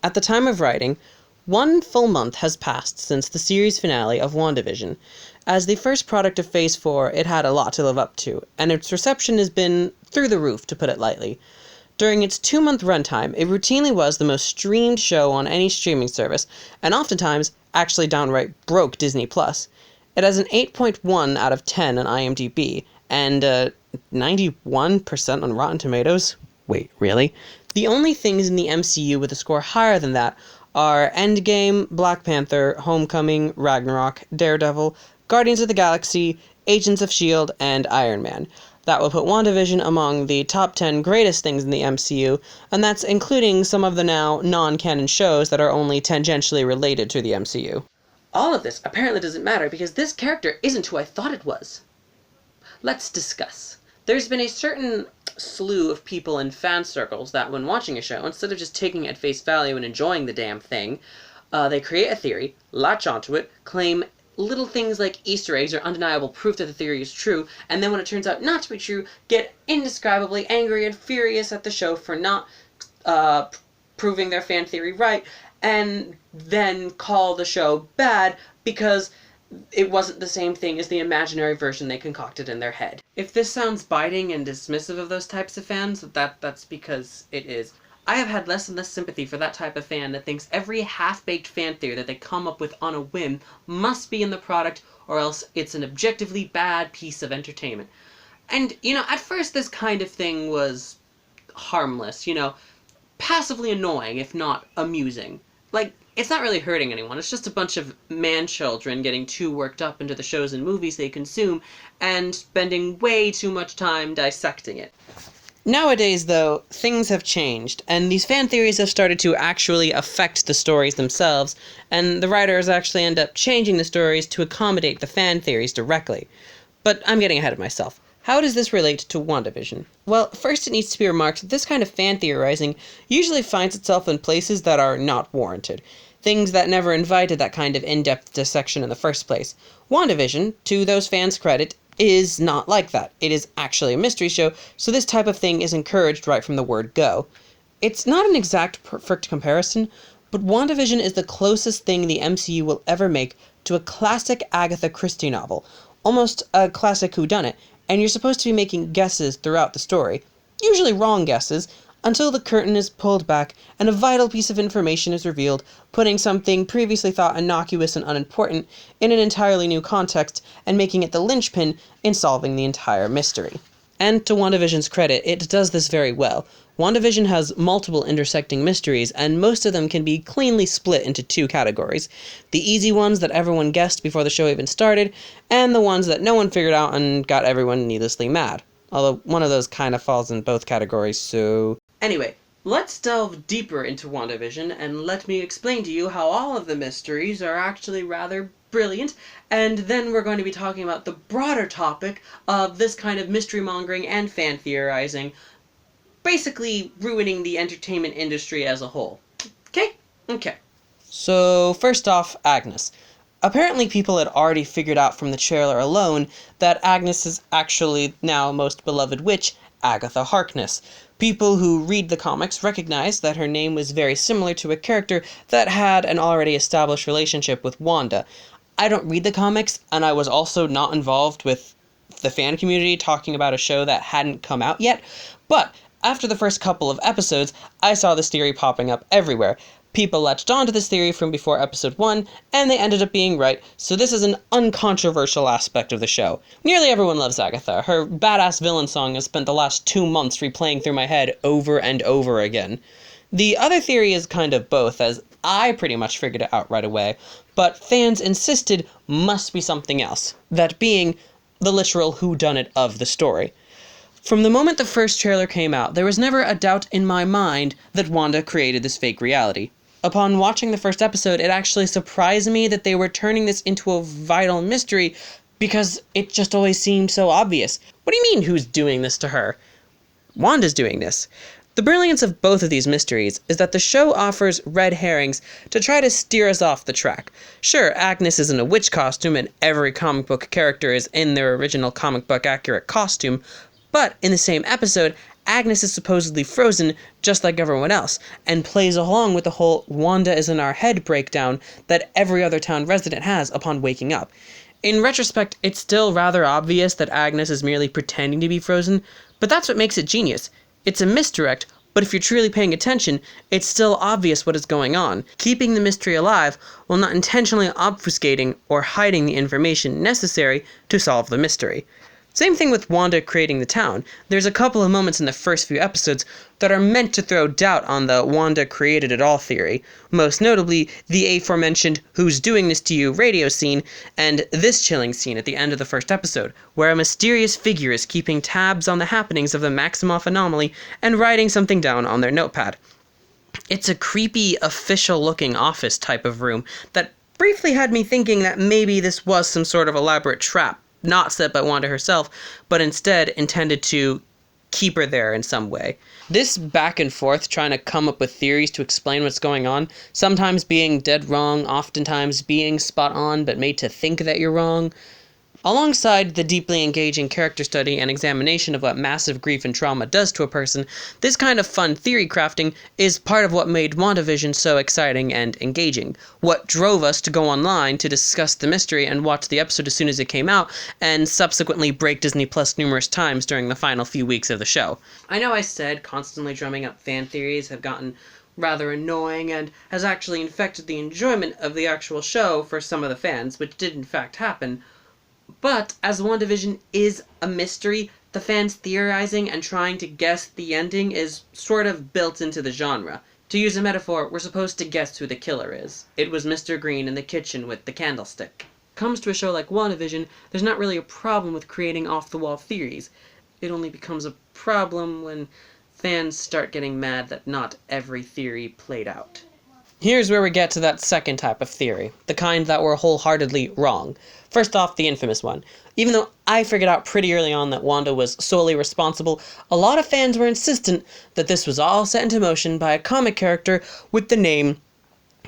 At the time of writing, 1 full month has passed since the series finale of WandaVision. As the first product of Phase 4, it had a lot to live up to, and its reception has been through the roof, to put it lightly. During its 2-month runtime, it routinely was the most streamed show on any streaming service, and oftentimes actually downright broke Disney+. It has an 8.1 out of 10 on IMDb, and 91% on Rotten Tomatoes. Wait, really? The only things in the MCU with a score higher than that are Endgame, Black Panther, Homecoming, Ragnarok, Daredevil, Guardians of the Galaxy, Agents of S.H.I.E.L.D., and Iron Man. That will put WandaVision among the top 10 greatest things in the MCU, and that's including some of the now non-canon shows that are only tangentially related to the MCU. All of this apparently doesn't matter because this character isn't who I thought it was. Let's discuss. There's been a certain slew of people in fan circles that when watching a show, instead of just taking it at face value and enjoying the damn thing, they create a theory, latch onto it, claim little things like Easter eggs or undeniable proof that the theory is true, and then when it turns out not to be true, get indescribably angry and furious at the show for not proving their fan theory right, and then call the show bad because it wasn't the same thing as the imaginary version they concocted in their head. If this sounds biting and dismissive of those types of fans, that's because it is. I have had less and less sympathy for that type of fan that thinks every half-baked fan theory that they come up with on a whim must be in the product, or else it's an objectively bad piece of entertainment. And, at first this kind of thing was harmless, passively annoying, if not amusing. It's not really hurting anyone, it's just a bunch of man-children getting too worked up into the shows and movies they consume, and spending way too much time dissecting it. Nowadays, though, things have changed, and these fan theories have started to actually affect the stories themselves, and the writers actually end up changing the stories to accommodate the fan theories directly. But I'm getting ahead of myself. How does this relate to WandaVision? Well, first it needs to be remarked that this kind of fan theorizing usually finds itself in places that are not warranted. Things that never invited that kind of in-depth dissection in the first place. WandaVision, to those fans' credit, is not like that. It is actually a mystery show, so this type of thing is encouraged right from the word go. It's not an exact perfect comparison, but WandaVision is the closest thing the MCU will ever make to a classic Agatha Christie novel, almost a classic whodunit, and you're supposed to be making guesses throughout the story, usually wrong guesses, until the curtain is pulled back and a vital piece of information is revealed, putting something previously thought innocuous and unimportant in an entirely new context and making it the linchpin in solving the entire mystery. And to WandaVision's credit, it does this very well. WandaVision has multiple intersecting mysteries, and most of them can be cleanly split into 2 categories. The easy ones that everyone guessed before the show even started, and the ones that no one figured out and got everyone needlessly mad. Although one of those kind of falls in both categories, so... Anyway, let's delve deeper into WandaVision, and let me explain to you how all of the mysteries are actually rather brilliant, and then we're going to be talking about the broader topic of this kind of mystery-mongering and fan theorizing, basically ruining the entertainment industry as a whole. Okay. So, first off, Agnes. Apparently people had already figured out from the trailer alone that Agnes is actually now most beloved witch, Agatha Harkness. People who read the comics recognize that her name was very similar to a character that had an already established relationship with Wanda. I don't read the comics, and I was also not involved with the fan community talking about a show that hadn't come out yet, but after the first couple of episodes, I saw this theory popping up everywhere. People latched onto this theory from before episode 1, and they ended up being right, so this is an uncontroversial aspect of the show. Nearly everyone loves Agatha. Her badass villain song has spent the last 2 months replaying through my head over and over again. The other theory is kind of both, as I pretty much figured it out right away, but fans insisted must be something else, that being the literal whodunit of the story. From the moment the first trailer came out, there was never a doubt in my mind that Wanda created this fake reality. Upon watching the first episode, it actually surprised me that they were turning this into a vital mystery, because it just always seemed so obvious. What do you mean, who's doing this to her? Wanda's doing this. The brilliance of both of these mysteries is that the show offers red herrings to try to steer us off the track. Sure, Agnes is in a witch costume and every comic book character is in their original comic book accurate costume, but in the same episode, Agnes is supposedly frozen just like everyone else, and plays along with the whole Wanda is in our head breakdown that every other town resident has upon waking up. In retrospect, it's still rather obvious that Agnes is merely pretending to be frozen, but that's what makes it genius. It's a misdirect, but if you're truly paying attention, it's still obvious what is going on, keeping the mystery alive while not intentionally obfuscating or hiding the information necessary to solve the mystery. Same thing with Wanda creating the town. There's a couple of moments in the first few episodes that are meant to throw doubt on the Wanda created it all theory, most notably the aforementioned "who's doing this to you" radio scene, and this chilling scene at the end of the first episode, where a mysterious figure is keeping tabs on the happenings of the Maximoff anomaly and writing something down on their notepad. It's a creepy, official-looking office type of room that briefly had me thinking that maybe this was some sort of elaborate trap, not set by Wanda herself, but instead intended to keep her there in some way. This back and forth trying to come up with theories to explain what's going on, sometimes being dead wrong, oftentimes being spot on but made to think that you're wrong, alongside the deeply engaging character study and examination of what massive grief and trauma does to a person, this kind of fun theory crafting is part of what made WandaVision so exciting and engaging. What drove us to go online to discuss the mystery and watch the episode as soon as it came out, and subsequently break Disney Plus numerous times during the final few weeks of the show. I know I said constantly drumming up fan theories have gotten rather annoying and has actually infected the enjoyment of the actual show for some of the fans, which did in fact happen. But, as WandaVision is a mystery, the fans theorizing and trying to guess the ending is sort of built into the genre. To use a metaphor, we're supposed to guess who the killer is. It was Mr. Green in the kitchen with the candlestick. Comes to a show like WandaVision, there's not really a problem with creating off-the-wall theories. It only becomes a problem when fans start getting mad that not every theory played out. Here's where we get to that second type of theory, the kind that were wholeheartedly wrong. First off, the infamous one. Even though I figured out pretty early on that Wanda was solely responsible, a lot of fans were insistent that this was all set into motion by a comic character with the name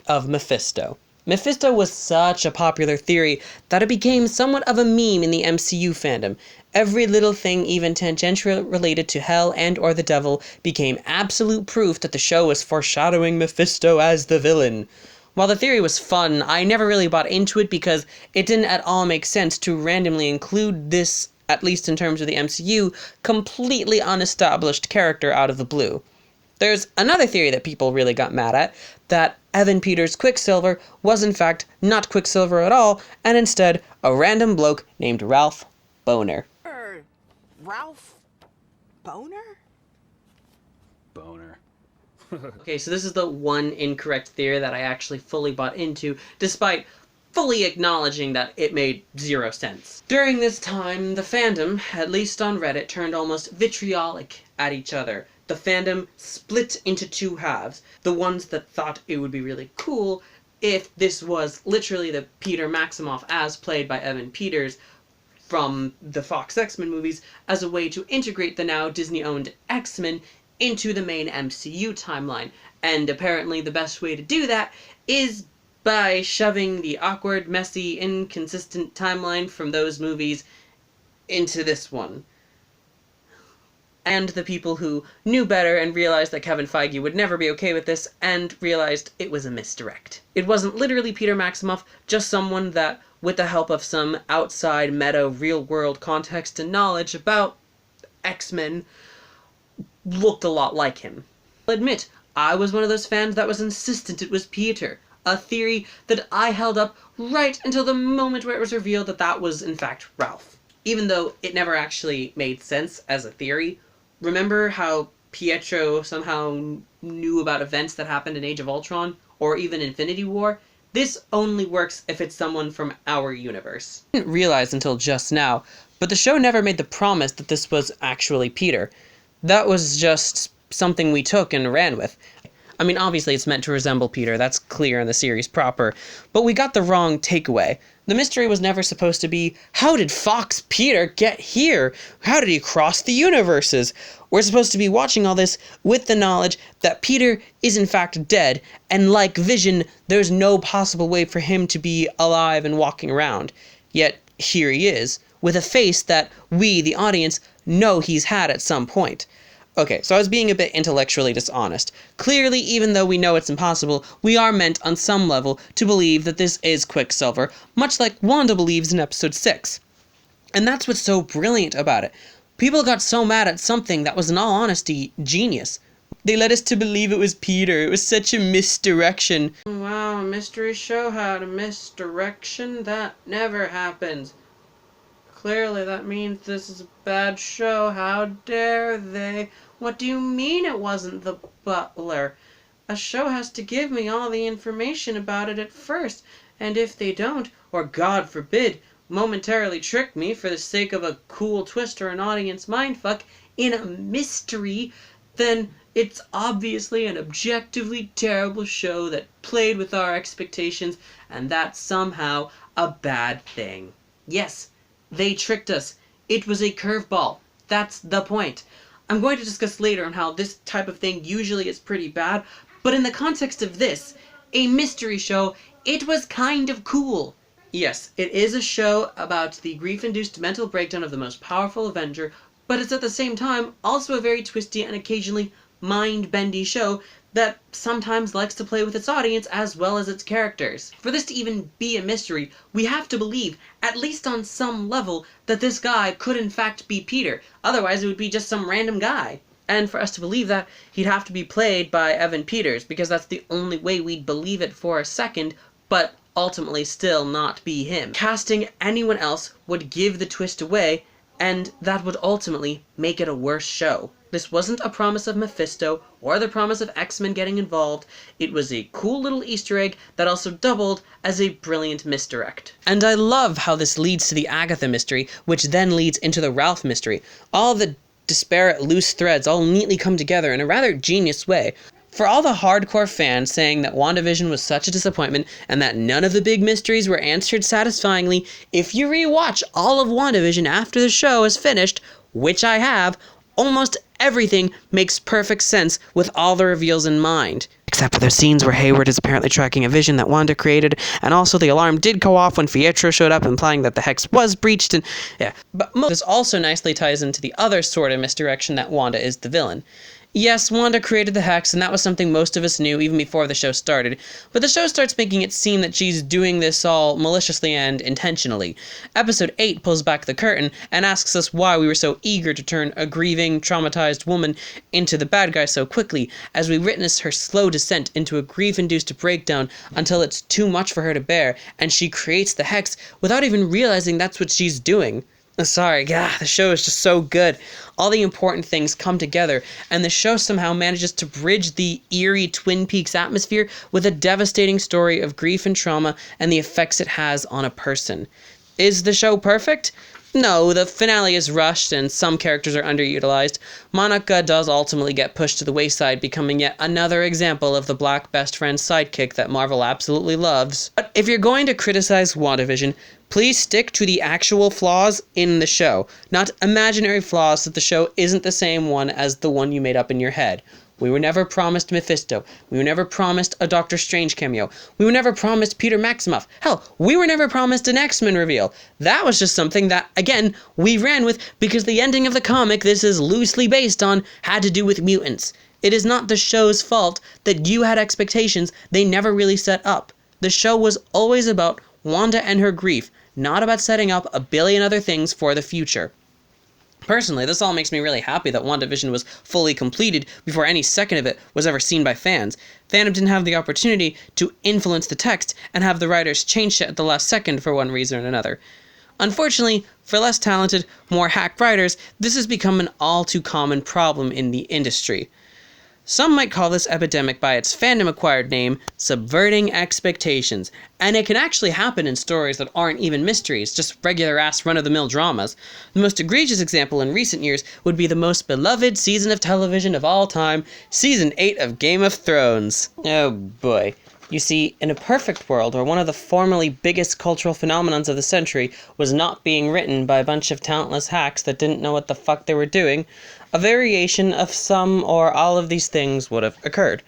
of Mephisto. Mephisto was such a popular theory that it became somewhat of a meme in the MCU fandom. Every little thing, even tangentially related to hell and or the devil, became absolute proof that the show was foreshadowing Mephisto as the villain. While the theory was fun, I never really bought into it because it didn't at all make sense to randomly include this, at least in terms of the MCU, completely unestablished character out of the blue. There's another theory that people really got mad at, that Evan Peters' Quicksilver was in fact not Quicksilver at all, and instead a random bloke named Ralph Boner. Ralph Boner? Boner. Okay, so this is the one incorrect theory that I actually fully bought into, despite fully acknowledging that it made zero sense. During this time, the fandom, at least on Reddit, turned almost vitriolic at each other. The fandom split into two halves. The ones that thought it would be really cool if this was literally the Peter Maximoff as played by Evan Peters from the Fox X-Men movies as a way to integrate the now Disney-owned X-Men into the main MCU timeline. And apparently the best way to do that is by shoving the awkward, messy, inconsistent timeline from those movies into this one. And the people who knew better and realized that Kevin Feige would never be okay with this and realized it was a misdirect. It wasn't literally Peter Maximoff, just someone that, with the help of some outside meta real-world context and knowledge about X-Men, looked a lot like him. I'll admit, I was one of those fans that was insistent it was Peter, a theory that I held up right until the moment where it was revealed that that was in fact Ralph. Even though it never actually made sense as a theory. Remember how Pietro somehow knew about events that happened in Age of Ultron, or even Infinity War? This only works if it's someone from our universe. I didn't realize until just now, but the show never made the promise that this was actually Peter. That was just something we took and ran with. I mean, obviously it's meant to resemble Peter, that's clear in the series proper, but we got the wrong takeaway. The mystery was never supposed to be, how did Fox Peter get here? How did he cross the universes? We're supposed to be watching all this with the knowledge that Peter is in fact dead, and like Vision, there's no possible way for him to be alive and walking around. Yet, here he is, with a face that we, the audience, know he's had at some point. Okay, so I was being a bit intellectually dishonest. Clearly, even though we know it's impossible, we are meant on some level to believe that this is Quicksilver, much like Wanda believes in episode 6. And that's what's so brilliant about it. People got so mad at something that was, in all honesty, genius. They led us to believe it was Peter. It was such a misdirection. Wow, a mystery show had a misdirection? That never happens. Clearly that means this is a bad show. How dare they? What do you mean it wasn't the butler? A show has to give me all the information about it at first, and if they don't, or God forbid, momentarily trick me for the sake of a cool twist or an audience mindfuck in a mystery, then it's obviously an objectively terrible show that played with our expectations, and that's somehow a bad thing. Yes, they tricked us. It was a curveball. That's the point. I'm going to discuss later on how this type of thing usually is pretty bad, but in the context of this, a mystery show, it was kind of cool. Yes, it is a show about the grief-induced mental breakdown of the most powerful Avenger, but it's at the same time also a very twisty and occasionally mind-bendy show that sometimes likes to play with its audience as well as its characters. For this to even be a mystery, we have to believe, at least on some level, that this guy could in fact be Peter. Otherwise it would be just some random guy. And for us to believe that, he'd have to be played by Evan Peters, because that's the only way we'd believe it for a second, but ultimately still not be him. Casting anyone else would give the twist away, and that would ultimately make it a worse show. This wasn't a promise of Mephisto, or the promise of X-Men getting involved. It was a cool little Easter egg that also doubled as a brilliant misdirect. And I love how this leads to the Agatha mystery, which then leads into the Ralph mystery. All the disparate loose threads all neatly come together in a rather genius way. For all the hardcore fans saying that WandaVision was such a disappointment and that none of the big mysteries were answered satisfyingly, if you rewatch all of WandaVision after the show is finished, which I have, almost everything makes perfect sense with all the reveals in mind. Except for those scenes where Hayward is apparently tracking a vision that Wanda created, and also the alarm did go off when Pietro showed up, implying that the hex was breached, and yeah. But this also nicely ties into the other sort of misdirection that Wanda is the villain. Yes, Wanda created the hex, and that was something most of us knew even before the show started, but the show starts making it seem that she's doing this all maliciously and intentionally. Episode 8 pulls back the curtain and asks us why we were so eager to turn a grieving, traumatized woman into the bad guy so quickly, as we witness her slow descent into a grief-induced breakdown until it's too much for her to bear, and she creates the hex without even realizing that's what she's doing. Sorry, the show is just so good. All the important things come together, and the show somehow manages to bridge the eerie Twin Peaks atmosphere with a devastating story of grief and trauma and the effects it has on a person. Is the show perfect? No, the finale is rushed and some characters are underutilized. Monica does ultimately get pushed to the wayside, becoming yet another example of the black best friend sidekick that Marvel absolutely loves. But if you're going to criticize WandaVision, please stick to the actual flaws in the show, not imaginary flaws that the show isn't the same one as the one you made up in your head. We were never promised Mephisto. We were never promised a Doctor Strange cameo. We were never promised Peter Maximoff. Hell, we were never promised an X-Men reveal. That was just something that, again, we ran with because the ending of the comic this is loosely based on had to do with mutants. It is not the show's fault that you had expectations they never really set up. The show was always about Wanda and her grief, not about setting up a billion other things for the future. Personally, this all makes me really happy that WandaVision was fully completed before any second of it was ever seen by fans. Fandom didn't have the opportunity to influence the text and have the writers change shit at the last second for one reason or another. Unfortunately, for less talented, more hack writers, this has become an all too common problem in the industry. Some might call this epidemic by its fandom-acquired name, subverting expectations, and it can actually happen in stories that aren't even mysteries, just regular-ass run-of-the-mill dramas. The most egregious example in recent years would be the most beloved season of television of all time, Season 8 of Game of Thrones. Oh boy. You see, in a perfect world where one of the formerly biggest cultural phenomenons of the century was not being written by a bunch of talentless hacks that didn't know what the fuck they were doing, a variation of some or all of these things would have occurred.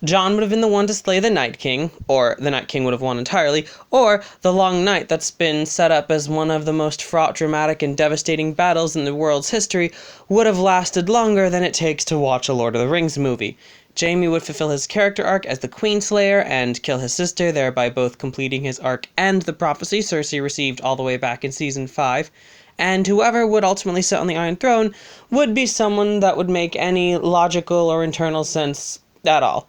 Jon would have been the one to slay the Night King, or the Night King would have won entirely, or the Long Night that's been set up as one of the most fraught, dramatic, and devastating battles in the world's history would have lasted longer than it takes to watch a Lord of the Rings movie. Jaime would fulfill his character arc as the Queenslayer and kill his sister, thereby both completing his arc and the prophecy Cersei received all the way back in Season 5. And whoever would ultimately sit on the Iron Throne would be someone that would make any logical or internal sense at all.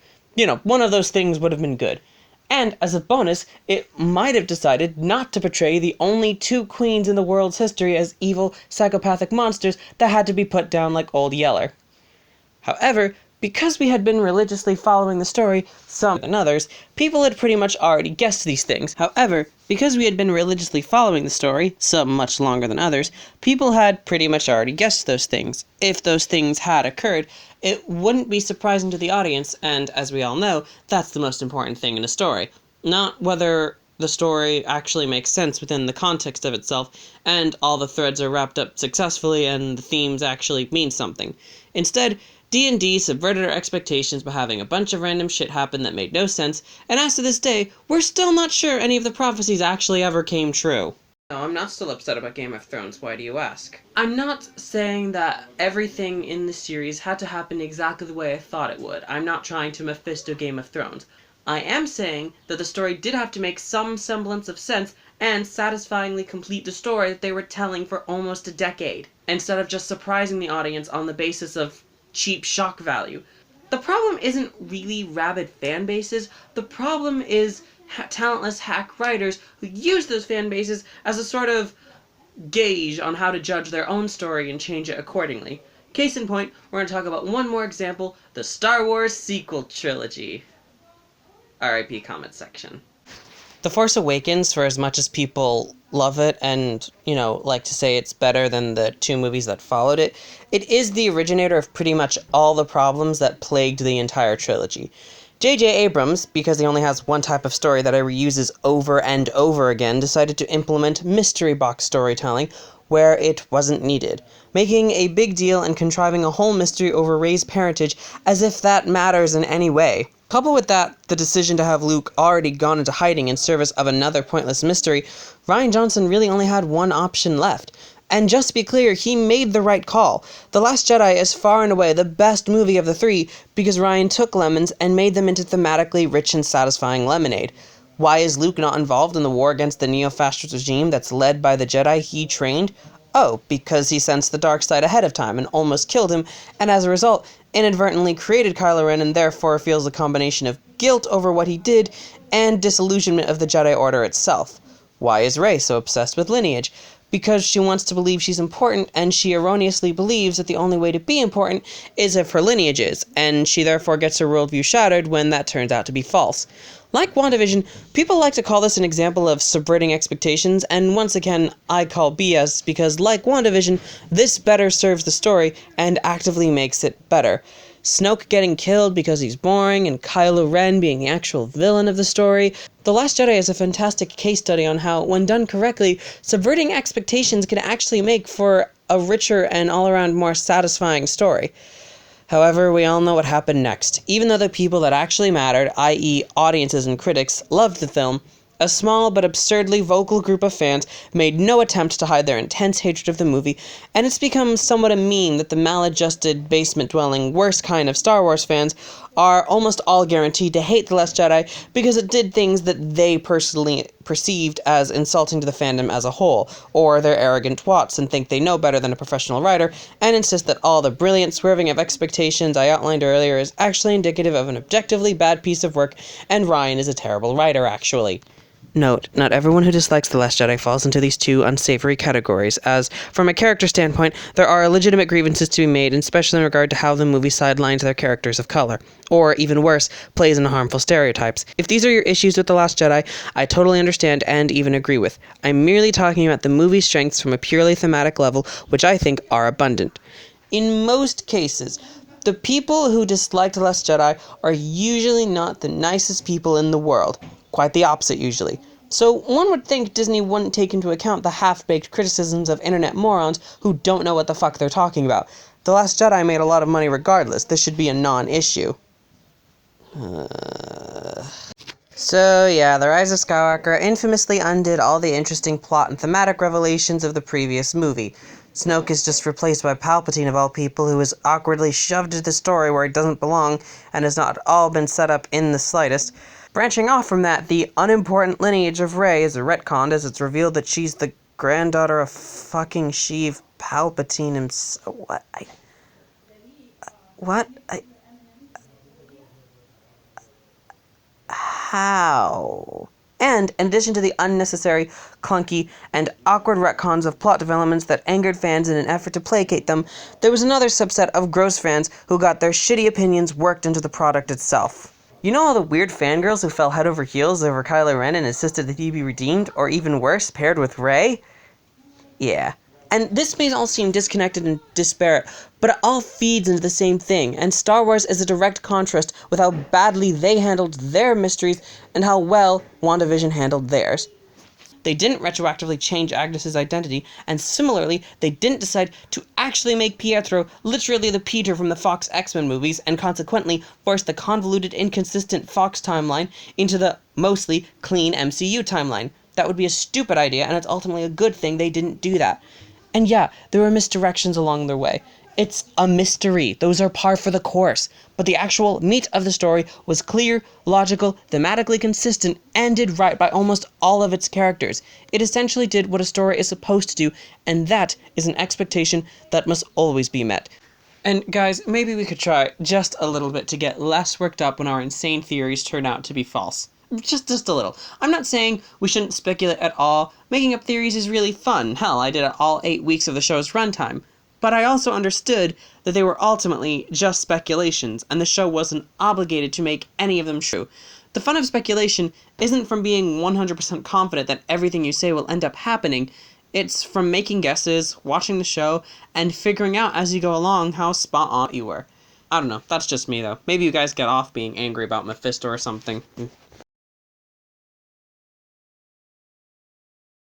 One of those things would have been good. And, as a bonus, it might have decided not to portray the only two queens in the world's history as evil, psychopathic monsters that had to be put down like Old Yeller. However, because we had been religiously following the story, some than others, people had pretty much already guessed these things. However, because we had been religiously following the story, some much longer than others, people had pretty much already guessed those things. If those things had occurred, it wouldn't be surprising to the audience, and as we all know, that's the most important thing in a story. Not whether the story actually makes sense within the context of itself, and all the threads are wrapped up successfully and the themes actually mean something. Instead, D&D subverted our expectations by having a bunch of random shit happen that made no sense, and as to this day, we're still not sure any of the prophecies actually ever came true. No, I'm not still upset about Game of Thrones, why do you ask? I'm not saying that everything in the series had to happen exactly the way I thought it would. I'm not trying to Mephisto Game of Thrones. I am saying that the story did have to make some semblance of sense and satisfyingly complete the story that they were telling for almost a decade, instead of just surprising the audience on the basis of cheap shock value. The problem isn't really rabid fan bases, the problem is talentless hack writers who use those fan bases as a sort of gauge on how to judge their own story and change it accordingly. Case in point, we're going to talk about one more example, the Star Wars sequel trilogy. RIP comment section. The Force Awakens, for as much as people love it and, like to say it's better than the two movies that followed it, it is the originator of pretty much all the problems that plagued the entire trilogy. J.J. Abrams, because he only has one type of story that he reuses over and over again, decided to implement mystery box storytelling where it wasn't needed, making a big deal and contriving a whole mystery over Rey's parentage as if that matters in any way. Coupled with that, the decision to have Luke already gone into hiding in service of another pointless mystery, Rian Johnson really only had one option left. And just to be clear, he made the right call. The Last Jedi is far and away the best movie of the three because Rian took lemons and made them into thematically rich and satisfying lemonade. Why is Luke not involved in the war against the neo-fascist regime that's led by the Jedi he trained? Oh, because he sensed the dark side ahead of time and almost killed him, and as a result, inadvertently created Kylo Ren and therefore feels a combination of guilt over what he did and disillusionment of the Jedi Order itself. Why is Rey so obsessed with lineage? Because she wants to believe she's important, and she erroneously believes that the only way to be important is if her lineage is, and she therefore gets her worldview shattered when that turns out to be false. Like WandaVision, people like to call this an example of subverting expectations, and once again, I call BS because, like WandaVision, this better serves the story and actively makes it better. Snoke getting killed because he's boring, and Kylo Ren being the actual villain of the story. The Last Jedi is a fantastic case study on how, when done correctly, subverting expectations can actually make for a richer and all-around more satisfying story. However, we all know what happened next. Even though the people that actually mattered, i.e. audiences and critics, loved the film, a small but absurdly vocal group of fans made no attempt to hide their intense hatred of the movie, and it's become somewhat a meme that the maladjusted, basement-dwelling, worst kind of Star Wars fans are almost all guaranteed to hate The Last Jedi because it did things that they personally perceived as insulting to the fandom as a whole, or they're arrogant twats and think they know better than a professional writer, and insist that all the brilliant swerving of expectations I outlined earlier is actually indicative of an objectively bad piece of work, and Rian is a terrible writer, actually. Note, not everyone who dislikes The Last Jedi falls into these two unsavory categories, as, from a character standpoint, there are legitimate grievances to be made, especially in regard to how the movie sidelines their characters of color, or, even worse, plays into harmful stereotypes. If these are your issues with The Last Jedi, I totally understand and even agree with. I'm merely talking about the movie's strengths from a purely thematic level, which I think are abundant. In most cases, the people who dislike The Last Jedi are usually not the nicest people in the world. Quite the opposite, usually. So one would think Disney wouldn't take into account the half-baked criticisms of internet morons who don't know what the fuck they're talking about. The Last Jedi made a lot of money regardless. This should be a non-issue. So yeah, The Rise of Skywalker infamously undid all the interesting plot and thematic revelations of the previous movie. Snoke is just replaced by Palpatine of all people, who is awkwardly shoved into the story where he doesn't belong and has not all been set up in the slightest. Branching off from that, the unimportant lineage of Rey is retconned as it's revealed that she's the granddaughter of fucking Sheev Palpatine himself. How? And, in addition to the unnecessary, clunky, and awkward retcons of plot developments that angered fans in an effort to placate them, there was another subset of gross fans who got their shitty opinions worked into the product itself. You know all the weird fangirls who fell head over heels over Kylo Ren and insisted that he be redeemed, or even worse, paired with Rey? Yeah. And this may all seem disconnected and disparate, but it all feeds into the same thing, and Star Wars is a direct contrast with how badly they handled their mysteries and how well WandaVision handled theirs. They didn't retroactively change Agnes's identity, and similarly, they didn't decide to actually make Pietro literally the Peter from the Fox X-Men movies, and consequently force the convoluted, inconsistent Fox timeline into the mostly clean MCU timeline. That would be a stupid idea, and it's ultimately a good thing they didn't do that. And yeah, there were misdirections along their way. It's a mystery. Those are par for the course. But the actual meat of the story was clear, logical, thematically consistent, and did right by almost all of its characters. It essentially did what a story is supposed to do, and that is an expectation that must always be met. And guys, maybe we could try just a little bit to get less worked up when our insane theories turn out to be false. Just a little. I'm not saying we shouldn't speculate at all. Making up theories is really fun. Hell, I did it all 8 weeks of the show's runtime. But I also understood that they were ultimately just speculations, and the show wasn't obligated to make any of them true. The fun of speculation isn't from being 100% confident that everything you say will end up happening. It's from making guesses, watching the show, and figuring out as you go along how spot on you were. I don't know, that's just me though. Maybe you guys get off being angry about Mephisto or something.